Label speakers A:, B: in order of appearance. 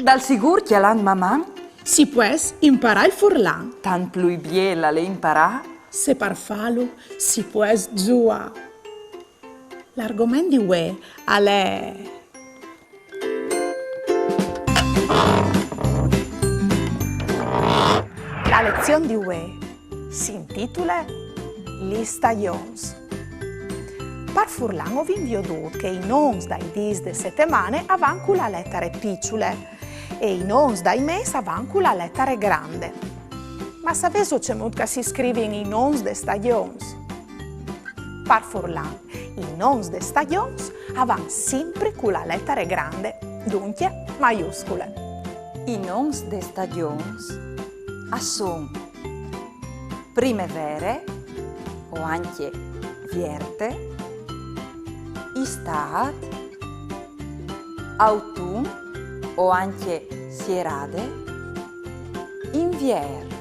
A: Dal sigur chialan maman,
B: Si pues imparar il furlan.
A: tan plui biela le imparà.
B: Se par falo si pues giua. L'argomento di ue è la lezione di ue si intitola Li stagions. Par furlan ho vinto che i noms dai dis de settimane avancu la lettere piccole e i noms dai mesi avancu la lettere grande. Ma sapevo che si scrive i noms de stagions? Par furlan, i noms de stagions avan sempre con la lettera grande, dunque maiuscole.
A: I noms de stagions son primavere o anche vierte, istat, autunno o anche sierade, invier.